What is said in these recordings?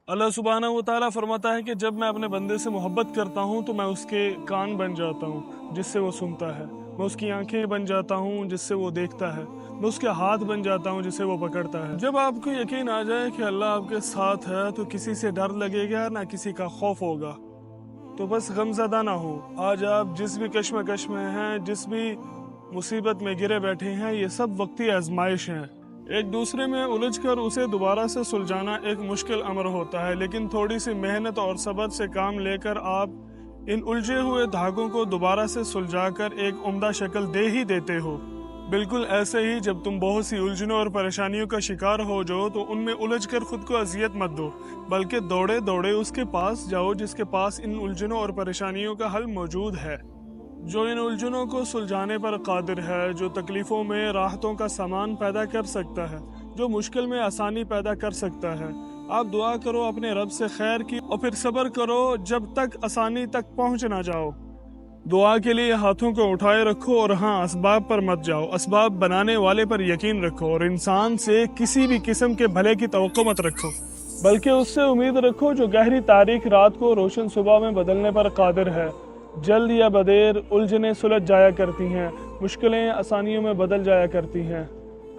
اللہ सुब्हानहू व तआला फरमाता है कि जब मैं अपने बंदे से मोहब्बत करता हूँ तो मैं उसके कान बन जाता हूँ जिससे वो सुनता है, मैं उसकी आंखें बन जाता हूँ जिससे वो देखता है, मैं उसके हाथ बन जाता हूँ जिससे वो पकड़ता है। जब आपको यकीन आ जाए कि अल्लाह आपके साथ है तो किसी से डर लगेगा ना किसी का खौफ होगा। तो बस गमज़दा ना हो। आज आप जिस भी कश्मकश में हैं, जिस भी मुसीबत में गिरे बैठे हैं, ये सब वक्ती आजमाइश हैं। एक दूसरे में उलझ कर उसे दोबारा से सुलझाना एक मुश्किल अमर होता है, लेकिन थोड़ी सी मेहनत और सब्र से काम लेकर आप इन उलझे हुए धागों को दोबारा से सुलझाकर एक उम्दा शक्ल दे ही देते हो। बिल्कुल ऐसे ही जब तुम बहुत सी उलझनों और परेशानियों का शिकार हो जाओ तो उनमें उलझ कर खुद को अजियत मत दो, बल्कि दौड़े दौड़े उसके पास जाओ जिसके पास इन उलझनों और परेशानियों का हल मौजूद है, जो इन उलझनों को सुलझाने पर कादिर है, जो तकलीफ़ों में राहतों का सामान पैदा कर सकता है, जो मुश्किल में आसानी पैदा कर सकता है। आप दुआ करो अपने रब से खैर की और फिर सब्र करो जब तक आसानी तक पहुंच ना जाओ। दुआ के लिए हाथों को उठाए रखो और हाँ, असबाब पर मत जाओ, असबाब बनाने वाले पर यकीन रखो और इंसान से किसी भी किस्म के भले की तवक्को मत रखो, बल्कि उससे उम्मीद रखो जो गहरी तारीख रात को रोशन सुबह में बदलने पर कादिर है। जल्द या बदेर उलझने सुलझ जाया करती हैं, मुश्किलें आसानियों में बदल जाया करती हैं।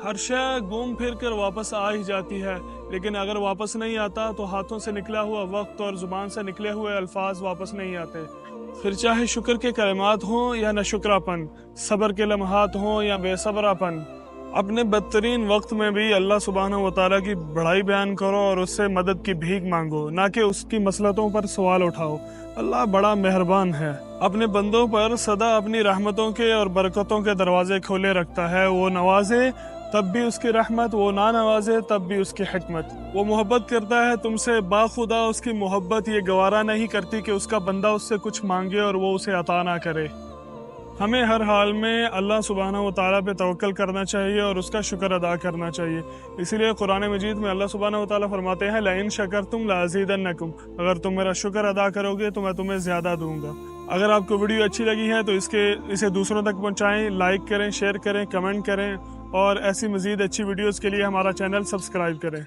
हर शय घूम फिर कर वापस आ ही जाती है, लेकिन अगर वापस नहीं आता तो हाथों से निकला हुआ वक्त और ज़ुबान से निकले हुए अल्फाज वापस नहीं आते। फिर चाहे शुक्र के कलमात हों या नशुक्रापन, सब्र के लम्हात हों या बेसब्रापन, अपने बदतरीन वक्त में भी अल्लाह सुब्हानहू व तआला की बड़ाई बयान करो और उससे मदद की भीख मांगो, ना कि उसकी मसलतों पर सवाल उठाओ। अल्लाह बड़ा मेहरबान है, अपने बंदों पर सदा अपनी रहमतों के और बरकतों के दरवाजे खोले रखता है। वो नवाजे तब भी उसकी रहमत, वो ना नवाजे तब भी उसकी हिकमत। वो मोहब्बत करता है तुमसे, बाखुदा उसकी मोहब्बत ये गवारा नहीं करती कि उसका बंदा उससे कुछ मांगे और वो उसे अता ना करे। हमें हर हाल में अल्लाह सुब्हानहू व तआला पे तवक्कल करना चाहिए और उसका शुक्र अदा करना चाहिए। इसीलिए कुरान मजीद में अल्लाह सुब्हानहू व तआला फरमाते हैं, लइन शकरतुम लअज़ीदन्नकुम, अगर तुम मेरा शुक्र अदा करोगे तो मैं तुम्हें ज़्यादा दूंगा। अगर आपको वीडियो अच्छी लगी है तो इसे दूसरों तक पहुँचाएँ, लाइक करें, शेयर करें, कमेंट करें और ऐसी मज़ीद अच्छी वीडियोज़ के लिए हमारा चैनल सब्सक्राइब करें।